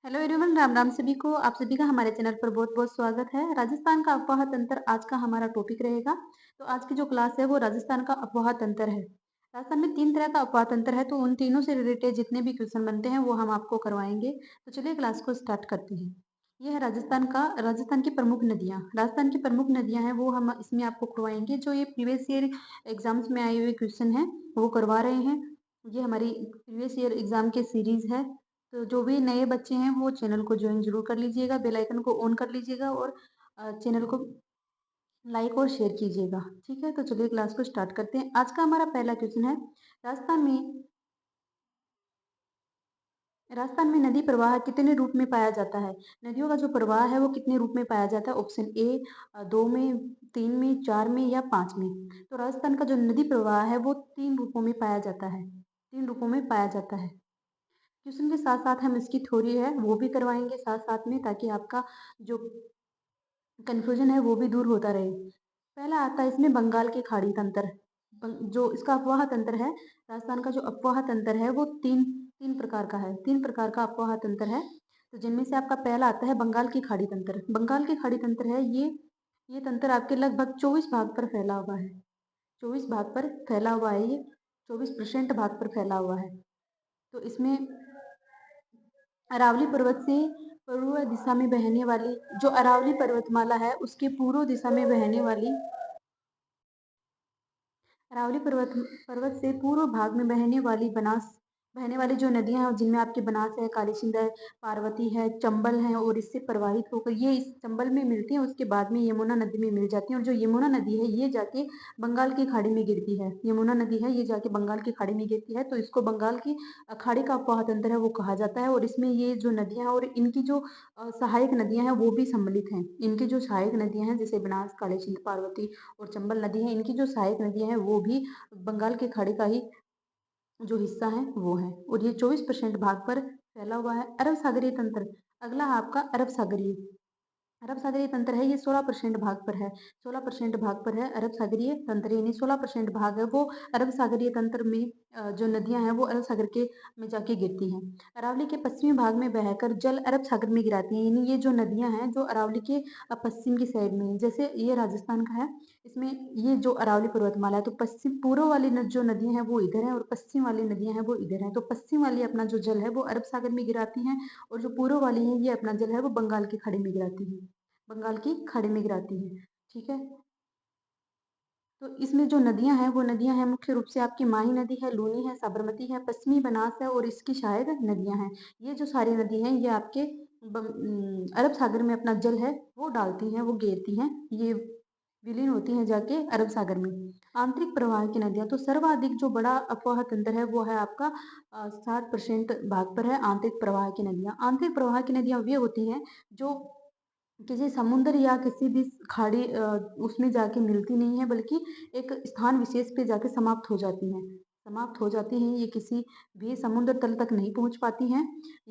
Hello everyone, Ram Ram सभी को। आप सभी का हमारे चैनल पर बहुत बहुत स्वागत है। राजस्थान का अफवाह तंत्र आज का हमारा टॉपिक रहेगा। तो आज की जो क्लास है वो राजस्थान का अफवाह तंत्र है। राजस्थान में 3 तरह का अफवाह तंत्र है, तो उन तीनों से रिलेटेड जितने भी क्वेश्चन बनते हैं वो हम आपको करवाएंगे। तो चलिए क्लास को स्टार्ट करते हैं। ये है राजस्थान की प्रमुख नदियाँ। राजस्थान की प्रमुख नदियाँ हैं वो हम इसमें आपको करवाएंगे। जो ये प्रीवियस ईयर एग्जाम्स में आए हुए क्वेश्चन हैं वो करवा रहे हैं। ये हमारी प्रीवियस ईयर एग्जाम के सीरीज है। तो जो भी नए बच्चे हैं वो चैनल को ज्वाइन जरूर कर लीजिएगा, बेल आइकन को ऑन कर लीजिएगा और चैनल को लाइक और शेयर कीजिएगा। ठीक है, तो चलिए क्लास को स्टार्ट करते हैं। आज का हमारा पहला क्वेश्चन है, राजस्थान में राजस्थान में नदी प्रवाह कितने रूप में पाया जाता है। नदियों का जो प्रवाह है वो कितने रूप में पाया जाता है। ऑप्शन ए 2 में, 3 में, 4 में या 5 में। तो राजस्थान का जो नदी प्रवाह है वो 3 रूपों में पाया जाता है। 3 रूपों में पाया जाता है। क्वेश्चन के साथ साथ हम इसकी थ्योरी है वो भी करवाएंगे साथ साथ में, ताकि आपका जो कंफ्यूजन है वो भी दूर होता रहे। पहला आता है इसमें बंगाल की खाड़ी तंत्र। जो इसका अफवाह तंत्र है, राजस्थान का जो अफवाह तंत्र है वो तीन तीन प्रकार का है। 3 प्रकार का अफवाह तंत्र है। तो जिनमें से आपका पहला आता है बंगाल की खाड़ी तंत्र। बंगाल की खाड़ी तंत्र है ये तंत्र आपके लगभग 24 भाग पर फैला हुआ है। 24 भाग पर फैला हुआ है ये। 24% भाग पर फैला हुआ है। तो इसमें अरावली पर्वत से पूर्व दिशा में बहने वाली जो अरावली पर्वतमाला है उसके पूर्व दिशा में अरावली पर्वत से पूर्व भाग में बहने वाली जो नदियां हैं जिनमें आपकी बनास है, काली सिंध है, पार्वती है, चंबल है, और इससे प्रवाहित होकर ये इस चंबल में मिलती है। उसके बाद में यमुना नदी में मिल जाती है। और जो यमुना नदी है ये जाके बंगाल की खाड़ी में गिरती है। यमुना नदी है ये जाके बंगाल की खाड़ी में गिरती है। तो इसको बंगाल की खाड़ी का अफवाह तंत्र है वो कहा जाता है। और इसमें ये जो नदियां हैं और इनकी जो सहायक नदियां हैं वो भी सम्मिलित हैं। इनकी जो सहायक नदियां हैं जैसे बनास, काली सिंध, पार्वती और चंबल नदी है, इनकी जो सहायक नदियां हैं वो भी बंगाल की खाड़ी का ही जो हिस्सा है वो है। और ये 24% भाग पर फैला हुआ है। अरब सागरीय तंत्र, अगला है आपका अरब सागरीय तंत्र है ये 16% भाग पर है। 16% भाग पर है अरब सागरीय तंत्र, यानी 16% भाग है वो अरब सागरीय तंत्र में जो नदियां हैं वो अरब सागर के में जाके गिरती हैं। अरावली के पश्चिमी भाग में बहकर जल अरब सागर में गिराती हैं। यानी ये जो नदियां हैं जो अरावली के पश्चिम की साइड में, जैसे ये राजस्थान का है, इसमें ये जो अरावली पर्वतमाला है तो पश्चिम पूर्व वाली जो नदियां हैं वो इधर है और पश्चिम वाली नदियां हैं वो इधर है। तो पश्चिम वाली अपना जो जल है वो अरब सागर में गिराती हैं, और जो पूर्व वाली है ये अपना जल है वो बंगाल की खाड़ी में गिराती है। बंगाल की खाड़ी में गिराती है। ठीक है, तो इसमें जो नदियां हैं वो नदियां हैं मुख्य रूप से आपकी माही नदी है, लूनी है, साबरमती है, पश्चिमी बनास है और इसकी शायद नदियां हैं। ये जो सारी नदी हैं ये आपके अरब सागर में अपना जल है वो डालती हैं, वो घेरती हैं, ये विलीन होती हैं जाके अरब सागर में। आंतरिक प्रवाह की नदियां, तो सर्वाधिक जो बड़ा अफवाह तंत्र है वो है आपका 60% भाग पर है आंतरिक प्रवाह की नदियां। आंतरिक प्रवाह की नदियां वे होती हैं जो किसी समुद्र या किसी भी खाड़ी उसमें जाके मिलती नहीं है, बल्कि एक स्थान विशेष पे जाके समाप्त हो जाती हैं। ये किसी भी समुद्र तल तक नहीं पहुंच पाती हैं।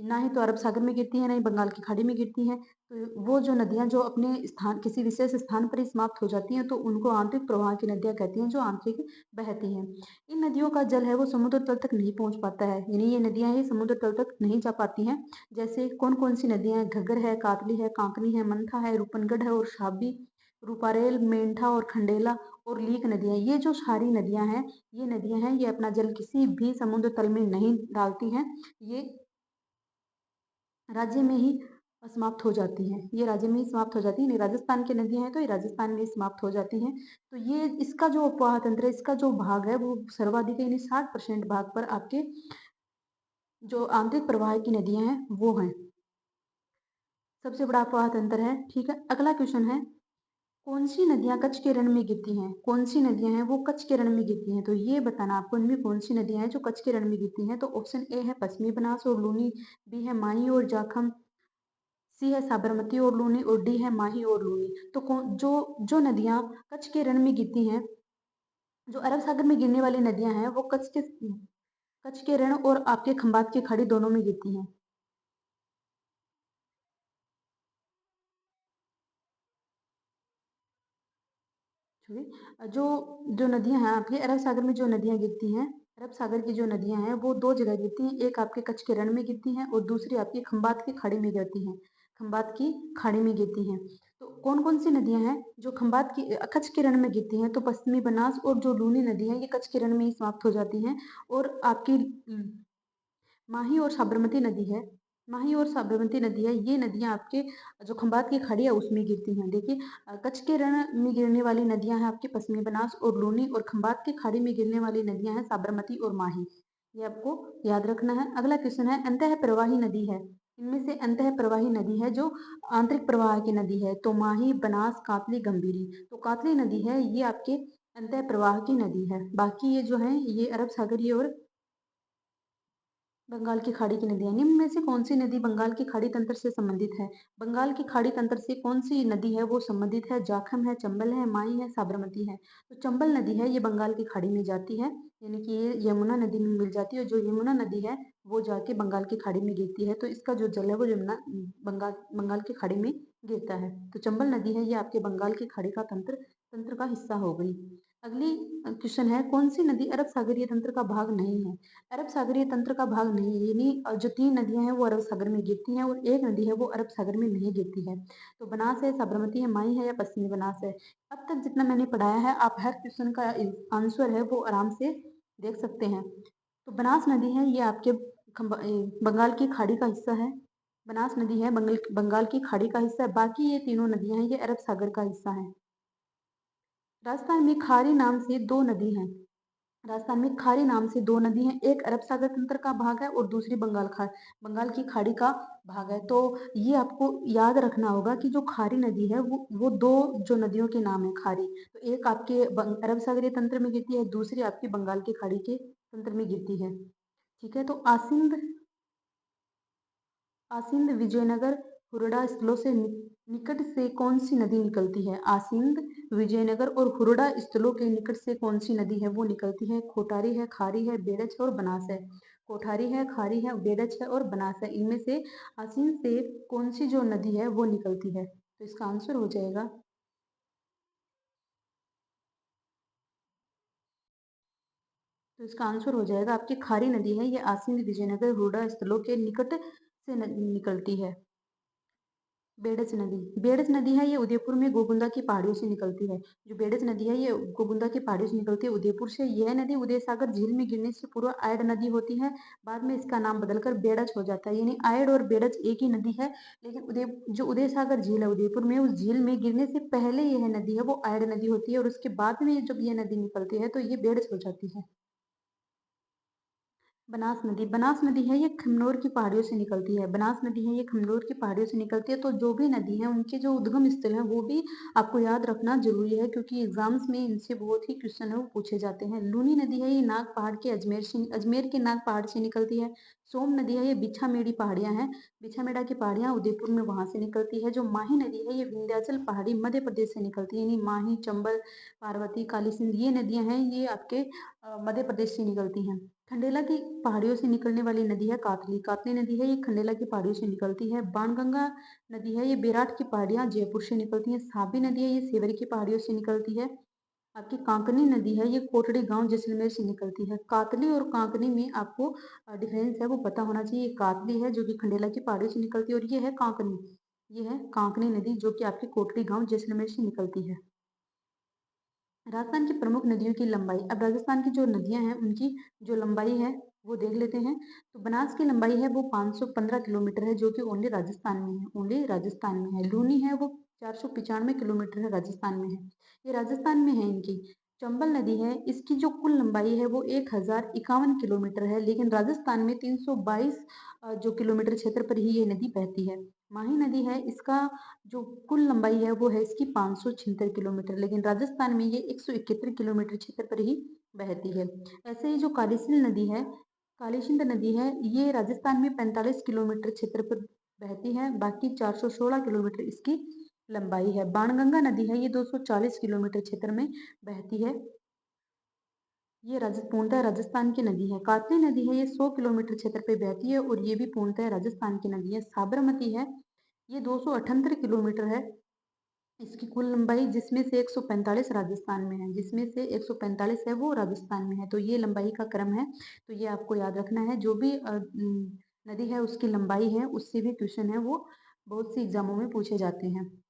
ना ही तो अरब सागर में गिरती हैं, ना ही बंगाल की खाड़ी में गिरती हैं। तो वो जो नदियां जो अपने स्थान किसी विशेष स्थान पर ही समाप्त हो जाती हैं तो उनको आंतरिक प्रवाह की नदियां कहती हैं, जो आंतरिक बहती हैं। इन नदियों का जल है वो समुद्र तल तक नहीं पहुंच पाता है, यानी ये नदियां ही समुद्र तल तक नहीं जा पाती हैं। जैसे कौन कौन सी नदियां हैं, घग्गर है, कातली है, कांकनी है, मंथा है, रूपनगढ़ है और शाबी, रूपारेल, मेंढा और खंडेला और लीक नदियां। ये जो सारी नदियां हैं ये अपना जल किसी भी समुद्र तल में नहीं डालती हैं। ये राज्य में ही समाप्त हो जाती हैं। ये राज्य में ही समाप्त हो जाती हैं। राजस्थान की नदियां हैं तो ये राजस्थान में ही समाप्त हो जाती हैं। तो ये इसका जो अपवाह तंत्र है, इसका जो भाग है वो सर्वाधिक है, यानी 60% भाग पर आपके जो आंतरिक प्रवाह की नदियां हैं वो हैं। सबसे बड़ा अपवाह तंत्र है। ठीक है, अगला क्वेश्चन है, कौन सी नदियां कच्छ के रण में गिरती हैं। कौन सी नदियां हैं वो कच्छ के रण में गिरती हैं। तो ये बताना आपको इनमें कौन सी नदियां हैं जो कच्छ के रण में गिरती हैं। तो ऑप्शन ए है पश्चिमी बनास और लूनी, बी है माही और जाखम, सी है साबरमती और लूनी और डी है माही और लूनी। तो जो जो नदियां कच्छ के रण में गिरती हैं, जो अरब सागर में गिरने वाली नदियां हैं वो कच्छ के रण और आपके खंबात की खाड़ी दोनों में गिरती हैं। जो जो नदियां हैं आपकी अरब सागर में जो नदियां गिरती हैं अरब सागर की जो नदियाँ हैं वो 2 जगह गिरती हैं, एक आपके कच्छ के रण में गिरती हैं और दूसरी आपकी खंबात की खाड़ी में गिरती हैं, खंबात की खाड़ी में गिरती हैं। तो कौन-कौन सी नदियाँ हैं जो खंबात की कच्छ के रण में गिरती हैं? तो पश्चिमी बनास और जो लूनी नदी है ये कच्छ के रण में ही समाप्त हो जाती हैं और आपकी माही और साबरमती नदी है, माही और साबरमती नदी है, ये नदियाँ आपके जो खंबात की खाड़ी है उसमें गिरती हैं। देखिए कच्छ के रण में गिरने वाली नदियाँ हैं आपकी पश्चिमी बनास और लूनी और खंबात की खाड़ी में गिरने वाली नदियाँ हैं साबरमती और माही। ये आपको याद रखना है। अगला क्वेश्चन है अंतः प्रवाही नदी है। इनमें से अंतः प्रवाही नदी है जो आंतरिक प्रवाह की नदी है, तो माही, बनास, कातली, गंभीरी। तो कातली नदी है ये आपके अंतः प्रवाह की नदी है। बाकी ये जो है ये अरब सागरीय और बंगाल की खाड़ी की नदियाँ। निम्न में से कौन सी नदी बंगाल की खाड़ी तंत्र से संबंधित है? बंगाल की खाड़ी तंत्र से कौन सी नदी है वो संबंधित है? जाखम है, चंबल है, माही है, साबरमती है। तो चंबल नदी है ये बंगाल की खाड़ी में जाती है, यानी कि ये यमुना नदी में मिल जाती है और जो यमुना नदी है वो जाके बंगाल की खाड़ी में गिरती है। तो इसका जो जल है वो यमुना बंगाल बंगाल की खाड़ी में गिरता है। तो चंबल नदी है ये आपके बंगाल की खाड़ी का तंत्र तंत्र का हिस्सा हो गई। अगली क्वेश्चन है कौन सी नदी अरब सागरीय तंत्र का भाग नहीं है? अरब सागरीय तंत्र का भाग नहीं है, यानी जो 3 नदियाँ हैं वो अरब सागर में गिरती हैं और एक नदी है वो अरब सागर में नहीं गिरती है। तो बनास है, साबरमती है, माही है या पश्चिमी बनास है। अब तक जितना मैंने पढ़ाया है आप हर क्वेश्चन का आंसर है वो आराम से देख सकते हैं। तो बनास नदी है ये आपके बंगाल की खाड़ी का हिस्सा है। बनास नदी है बंगाल की खाड़ी का हिस्सा है। बाकी ये तीनों नदियाँ हैं ये अरब सागर का हिस्सा है। राजस्थान में खारी नाम से 2 नदी हैं। राजस्थान में खारी नाम से 2 नदी हैं, एक अरब सागर तंत्र का भाग है और दूसरी बंगाल की खाड़ी का भाग है। तो ये आपको याद रखना होगा कि जो खारी नदी है वो 2 जो नदियों के नाम है खारी। तो एक आपके अरब सागरीय तंत्र में गिरती है, दूसरी आपकी बंगाल की खाड़ी के तंत्र में गिरती है। ठीक है, तो आसिंद विजयनगर हुरडा स्थलों से निकट से कौन सी नदी निकलती है? आसिंद विजयनगर और हुरडा स्थलों के निकट से कौन सी नदी है वो निकलती है? कोठारी है, खारी है, बेडच है और बनास है। कोठारी है, खारी है, बेडच है और बनास है। इनमें से आसिंद से कौन सी जो नदी है वो निकलती है? तो इसका आंसर हो जाएगा, तो इसका आंसर हो जाएगा आपकी खारी नदी है ये आसिंद विजयनगर हुरडा स्थलों के निकट से निकलती है। बेडज नदी है ये उदयपुर में गोगुंदा की पहाड़ियों से निकलती है। जो बेडज नदी है ये गोगुंदा की पहाड़ियों से निकलती है उदयपुर से। यह नदी उदय सागर झील में गिरने से पूर्व आयड नदी होती है, बाद में इसका नाम बदलकर बेडज हो जाता है। यानी आयड और बेडज एक ही नदी है, लेकिन जो उदय सागर झील है उदयपुर में उस झील में गिरने से पहले यह नदी है वो आयड नदी होती है और उसके बाद में जब यह नदी निकलती है तो ये बेडज हो जाती है। बनास नदी है ये खमनोर की पहाड़ियों से निकलती है। बनास नदी है ये खमनोर की पहाड़ियों से निकलती है। तो जो भी नदी है उनके जो उद्गम स्थल हैं वो भी आपको याद रखना जरूरी है, क्योंकि एग्जाम्स में इनसे बहुत ही क्वेश्चन है वो पूछे जाते हैं। लूनी नदी है ये नाग पहाड़ के अजमेर के नाग पहाड़ से निकलती है। सोम नदी है ये बिछामेड़ी पहाड़ियां हैं, बिछामेड़ा की पहाड़ियां उदयपुर में वहां से निकलती है। जो माही नदी है ये विंध्याचल पहाड़ी मध्य प्रदेश से निकलती है, यानी माही, चंबल, पार्वती, काली सिंध ये नदियां हैं ये आपके मध्य प्रदेश से निकलती हैं। खंडेला की पहाड़ियों से निकलने वाली नदी है कातली। कातली नदी है ये खंडेला की पहाड़ियों से निकलती है। बाणगंगा नदी है ये बेराट की पहाड़ियां जयपुर से निकलती हैं। साबी नदी है ये सेवर की पहाड़ियों से निकलती है। आपकी कांकनी नदी है ये कोटड़ी गांव जैसलमेर से निकलती है। कातली और कांकनी में आपको डिफरेंस है वो पता होना चाहिए। कातली है जो कि खंडेला की पहाड़ियों से निकलती है और ये है कांकनी, ये है कांकनी नदी जो कि आपकी कोटड़ी गांव जैसलमेर से निकलती है। राजस्थान की प्रमुख नदियों की लंबाई। अब राजस्थान की जो नदियां हैं उनकी जो लंबाई है वो देख लेते हैं। तो बनास की लंबाई है वो 515 किलोमीटर है जो कि ओनली राजस्थान में है, ओनली राजस्थान में है। लूनी है वो 495 किलोमीटर है, राजस्थान में है, ये राजस्थान में है इनकी। चंबल नदी है इसकी जो कुल लंबाई है वो 1051 किलोमीटर है, लेकिन राजस्थान में 322 जो किलोमीटर क्षेत्र पर ही ये नदी बहती है। माही नदी है इसका जो कुल लंबाई है वो है इसकी 576 किलोमीटर, लेकिन राजस्थान में ये 171 किलोमीटर क्षेत्र पर ही बहती है। ऐसे ही जो कालीसिंध नदी है ये राजस्थान में 45 किलोमीटर क्षेत्र पर बहती है, बाकी 416 किलोमीटर इसकी लंबाई है। बाणगंगा नदी है ये 240 किलोमीटर क्षेत्र में बहती है, ये पूर्णतः राजस्थान की नदी है। कातली नदी है ये 100 किलोमीटर क्षेत्र पे बहती है और ये भी पूर्णतः राजस्थान की नदी है। साबरमती है ये 278 किलोमीटर है, इसकी कुल लंबाई जिसमें से 145 राजस्थान में है, जिसमें से 145 है वो राजस्थान में है। तो ये लंबाई का क्रम है, तो ये आपको याद रखना है। जो भी नदी है उसकी लंबाई है, उससे भी क्वेश्चन है वो बहुत सी एग्जामों में पूछे जाते हैं।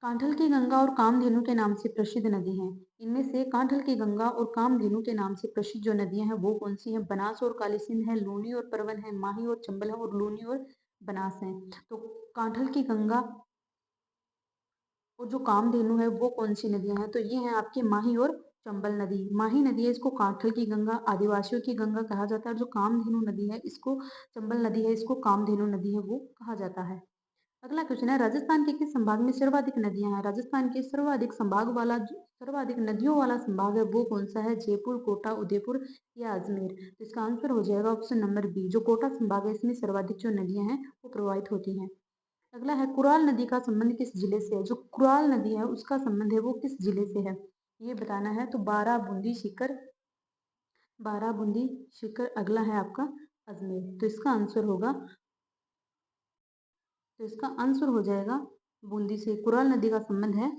कांठल की गंगा और कामधेनु के नाम से प्रसिद्ध नदी हैं। इनमें से कांठल की गंगा और कामधेनु के नाम से प्रसिद्ध जो नदियां हैं वो कौन सी हैं? बनास और काली सिंध है, लूनी और परवन है, माही और चंबल है, और लूनी और बनास है। तो कांठल की गंगा और जो कामधेनु है वो कौन सी नदियां हैं? तो ये हैं आपकी माही और चंबल नदी। माही नदी है, इसको कांठल की गंगा, आदिवासियों की गंगा कहा जाता है। और जो कामधेनु नदी है इसको, चंबल नदी है, इसको कामधेनु नदी है वो कहा जाता है। अगला क्वेश्चन है, राजस्थान के किस संभाग में सर्वाधिक नदियां हैं? राजस्थान के सर्वाधिक नदियों वाला संभाग है वो कौन सा है? जयपुर, कोटा, उदयपुर या अजमेर? तो इसका आंसर हो जाएगा ऑप्शन नंबर बी, जो कोटा संभाग है इसमें सर्वाधिक जो नदियां हैं वो प्रवाहित होती हैं। अगला है, कुराल नदी का संबंध किस जिले से है? जो कुराल नदी है उसका संबंध है वो किस जिले से है, ये बताना है। तो बारह बूंदी सीकर, बारह बूंदी सीकर। अगला है आपका अजमेर। तो इसका आंसर हो जाएगा बूंदी से। कुराल नदी का संबंध है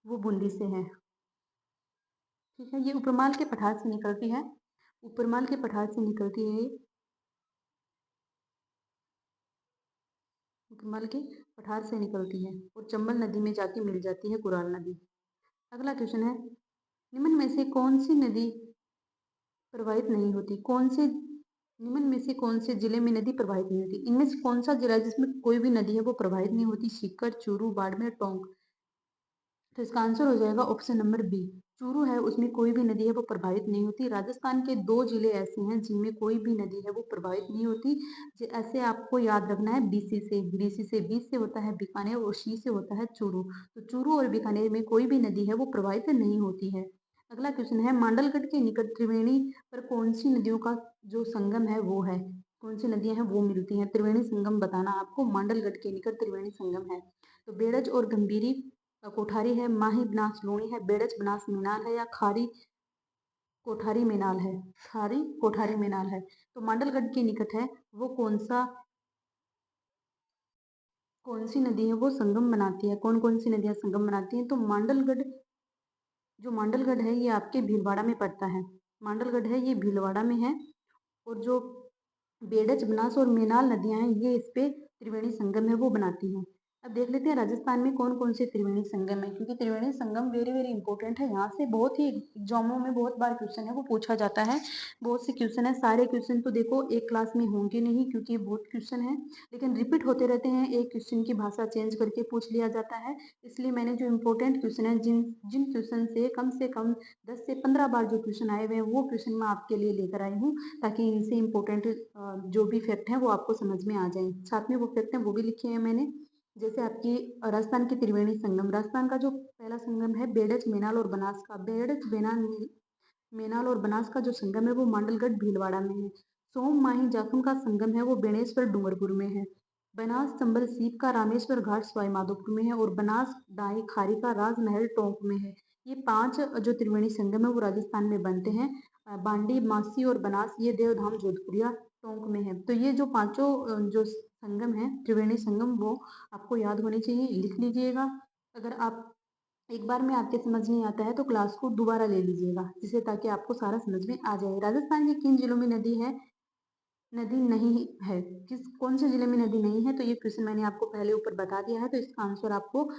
वो बूंदी से है। ठीक है, ये उपरमाल के पठार से निकलती है, उपरमाल के पठार से निकलती है, उपरमाल के पठार से निकलती है और चंबल नदी में जाके मिल जाती है कुराल नदी। अगला क्वेश्चन है, निम्न में से कौन सी नदी प्रवाहित नहीं होती? निम्न में से कौन से जिले में नदी प्रवाहित नहीं होती? इनमें से कौन सा जिला है जिसमें कोई भी नदी है वो प्रवाहित नहीं होती? सीकर, चूरू, बाड़मेर, टोंक। तो इसका आंसर हो जाएगा ऑप्शन नंबर बी, चूरू है, उसमें कोई भी नदी है वो प्रभावित नहीं होती। राजस्थान के दो जिले ऐसे हैं जिनमें कोई भी नदी है वो प्रभावित नहीं होती। ऐसे आपको याद रखना है, बीसी से होता है बीकानेर और सी से होता है चूरू। तो चूरू और बीकानेर में कोई भी नदी है वो प्रभावित नहीं होती है। अगला क्वेश्चन है, मांडलगढ़ के निकट त्रिवेणी पर कौन सी नदियों का जो संगम है वो है? कौन सी नदियां हैं वो मिलती हैं? त्रिवेणी संगम बताना आपको, मांडलगढ़ के निकट त्रिवेणी संगम है। तो बेड़ज और गंभीरी कोठारी है, माही बनास लूणी है, बेड़ज बनास मीनाल है, या खारी कोठारी मीनाल है? खारी कोठारी मीनाल है। तो मांडलगढ़ के निकट है वो कौन सी नदी है वो संगम बनाती है? कौन कौन सी नदियां संगम बनाती हैं? तो मांडलगढ़ है ये आपके भीलवाड़ा में पड़ता है। मांडलगढ़ है ये भीलवाड़ा में है। और जो बेडच, बनास और मेनाल नदियां हैं ये इस पे त्रिवेणी संगम है वो बनाती हैं। अब देख लेते हैं राजस्थान में कौन कौन से त्रिवेणी संगम है, क्योंकि Triveni Sangam very very important है। यहाँ से बहुत ही एग्जामों में बहुत बार क्वेश्चन है वो पूछा जाता है। बहुत से क्वेश्चन है, सारे क्वेश्चन तो देखो एक क्लास में होंगे नहीं क्योंकि ये बहुत क्वेश्चन है, लेकिन रिपीट होते रहते हैं, एक क्वेश्चन की भाषा चेंज करके पूछ लिया जाता है। इसलिए मैंने जो इम्पोर्टेंट क्वेश्चन है, जिन जिन क्वेश्चन से कम 10 से 15 बार जो क्वेश्चन आए हुए हैं वो क्वेश्चन मैं आपके लिए लेकर आई हूँ, ताकि इनसे इम्पोर्टेंट जो भी फैक्ट हैं वो आपको समझ में आ जाए। साथ में वो फैक्ट हैं वो भी लिखे हैं मैंने। जैसे आपकी राजस्थान की त्रिवेणी संगम, राजस्थान का जो पहला संगम है बेड़च, मेनाल और बनास का। बेड़च, मेनाल और बनास का जो संगम है वो मांडलगढ़ भीलवाड़ा में है। सोम, माही, जाखम का संगम है वो बेणेश्वर डूंगरपुर में है। बनास, चंबल, सीप का रामेश्वर घाट सवाई माधोपुर में है। और बनास, डाई, खारी का राजमहल टोंक में है। ये पांच जो त्रिवेणी संगम है वो राजस्थान में बनते हैं। बांडी, मासी और बनास ये देवधाम जोधपुरिया टोंक में है। तो ये जो पांचों जो संगम है त्रिवेणी संगम वो आपको याद होने चाहिए, लिख लीजिएगा। अगर आप एक बार में आपके समझ नहीं आता है तो क्लास को दोबारा ले लीजिएगा, जिससे ताकि आपको सारा समझ में आ जाए। राजस्थान के किन जिलों में नदी नहीं है? कौन से जिले में नदी नहीं है? तो ये क्वेश्चन मैंने आपको पहले ऊपर बता दिया है, तो इसका आंसर आपको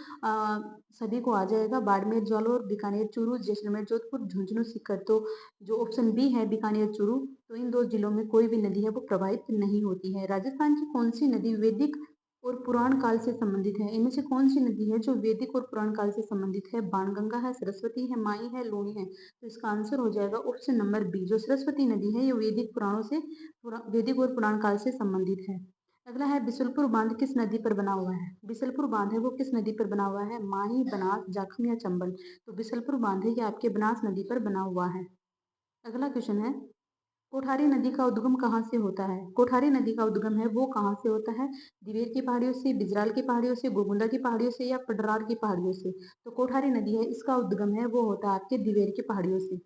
सभी को आ जाएगा। बाड़मेर, जालोर, बीकानेर, चूरू, जैसलमेर, जोधपुर, झुंझुनू, सीकर। तो जो ऑप्शन बी है बीकानेर, चूरू, तो इन दो जिलों में कोई भी नदी है वो प्रवाहित नहीं होती है। राजस्थान की कौन सी नदी वैदिक और पुराण काल से संबंधित है? इनमें से कौन सी नदी है जो वैदिक और पुराण काल से संबंधित है? बाणगंगा है, सरस्वती है, माई है, लूणी है। तो इसका आंसर हो जाएगा ऑप्शन नंबर बी, जो सरस्वती नदी है ये वैदिक और पुराण काल से संबंधित है। अगला है, बिसलपुर बांध किस नदी पर बना हुआ है? बिसलपुर बांध है वो किस नदी पर बना हुआ है? माही, बनास, जाखम या चंबल? तो बिसलपुर बांध है ये आपके बनास नदी पर बना हुआ है। अगला क्वेश्चन है, कोठारी नदी का उद्गम कहाँ से होता है? कोठारी नदी का उद्गम है वो कहाँ से होता है? दिवेर की पहाड़ियों से, बिजराल की पहाड़ियों से, गोगुंदा की पहाड़ियों से, या पडरार की पहाड़ियों से? तो कोठारी नदी है इसका उद्गम है वो होता है आपके दिवेर की पहाड़ियों से।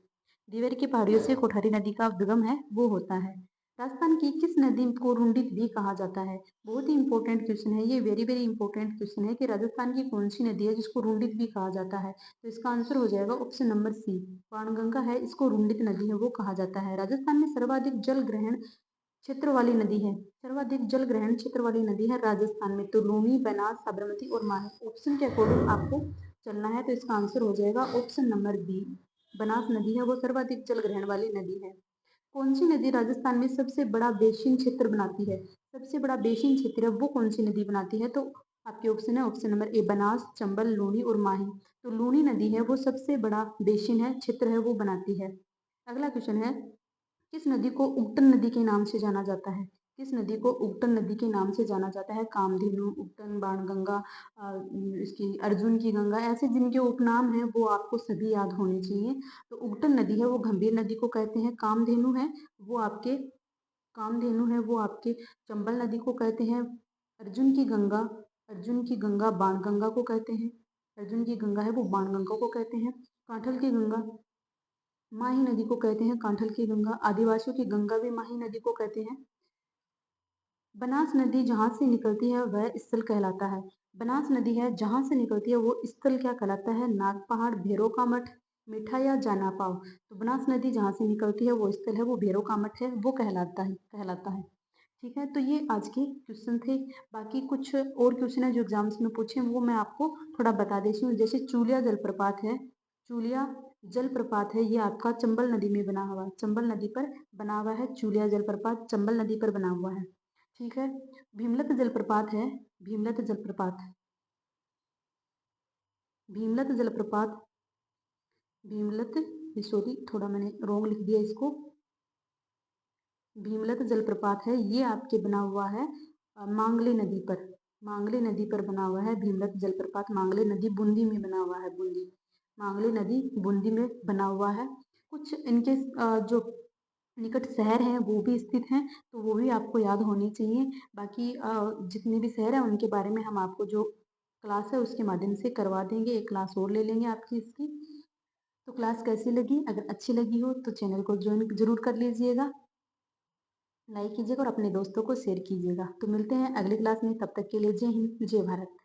दिवेर की पहाड़ियों से कोठारी नदी का उद्गम है वो होता है। राजस्थान की किस नदी को रुंडित भी कहा जाता है? बहुत ही इंपॉर्टेंट क्वेश्चन है ये, वेरी वेरी इंपॉर्टेंट क्वेश्चन है कि राजस्थान की कौन सी नदी है जिसको रुंडित भी कहा जाता है? तो इसका आंसर हो जाएगा ऑप्शन नंबर सी, बाणगंगा है, इसको रुंडित नदी है वो कहा जाता है। राजस्थान में सर्वाधिक जल ग्रहण क्षेत्र वाली नदी है, सर्वाधिक जल ग्रहण क्षेत्र वाली नदी है राजस्थान में, तो लूनी, बनास, साबरमती और माही। ऑप्शन के अकॉर्डिंग आपको चलना है, तो इसका आंसर हो जाएगा ऑप्शन नंबर बी, बनास नदी है वो सर्वाधिक जल ग्रहण वाली नदी है। कौन सी नदी राजस्थान में सबसे बड़ा बेसिन क्षेत्र बनाती है? सबसे बड़ा बेसिन क्षेत्र है वो कौन सी नदी बनाती है? तो आपके ऑप्शन है option number A, Banas, Chambal, Luni और माही। तो लूनी नदी है वो सबसे बड़ा बेसिन है, क्षेत्र है वो बनाती है। अगला क्वेश्चन है, किस नदी को उगटन नदी के नाम से जाना जाता है? किस नदी को उगटन नदी के नाम से जाना जाता है? कामधेनु, उगटन, बाणगंगा, इसकी अर्जुन की गंगा, ऐसे जिनके उपनाम हैं वो आपको सभी याद होने चाहिए। तो उगटन नदी है वो गंभीर नदी को कहते हैं, कामधेनु है वो आपके कामधेनु है वो आपके चंबल नदी को कहते हैं, अर्जुन की गंगा, अर्जुन की गंगा बाणगंगा को कहते हैं, अर्जुन की गंगा है वो बाणगंगा को कहते हैं, कांठल की गंगा माही नदी को कहते हैं, कांठल की गंगा, आदिवासियों की गंगा भी माही नदी को कहते हैं। बनास नदी जहाँ से निकलती है वह स्थल कहलाता है। बनास नदी है जहाँ से निकलती है वो स्थल क्या कहलाता है? नाग पहाड़, भैरव का मठ, मीठा या जाना पाव। तो बनास नदी जहाँ से निकलती है वो स्थल है वो भैरव का मठ है वो कहलाता है। ठीक है, तो ये आज के क्वेश्चन थे। बाकी कुछ और क्वेश्चन है जो एग्जाम्स में पूछे वो मैं आपको थोड़ा बता देती हूँ। जैसे चूलिया जलप्रपात है, चूलिया जलप्रपात है ये आपका चंबल नदी में बना हुआ है, चंबल नदी पर बना हुआ है, चूलिया जलप्रपात चंबल नदी पर बना हुआ है। ठीक है, भीमलत जलप्रपात है, भीमलत जलप्रपात, भीमलत जलप्रपात, भीमलत, सॉरी थोड़ा मैंने रॉन्ग लिख दिया इसको, भीमलत जलप्रपात है ये आपके बना हुआ है मांगले नदी पर, मांगले नदी पर बना हुआ है भीमलत जलप्रपात, मांगले नदी बूंदी में बना हुआ है, बूंदी, मांगले नदी बूंदी में बना हुआ है। कुछ इनके जो निकट शहर हैं वो भी स्थित हैं, तो वो भी आपको याद होनी चाहिए। बाकी जितने भी शहर हैं उनके बारे में हम आपको जो क्लास है उसके माध्यम से करवा देंगे, एक क्लास और ले लेंगे आपकी इसकी। तो क्लास कैसी लगी? अगर अच्छी लगी हो तो चैनल को ज्वाइन जरूर कर लीजिएगा, लाइक कीजिएगा और अपने दोस्तों को शेयर कीजिएगा। तो मिलते हैं अगली क्लास में, तब तक के लिए जय हिंद, जय भारत।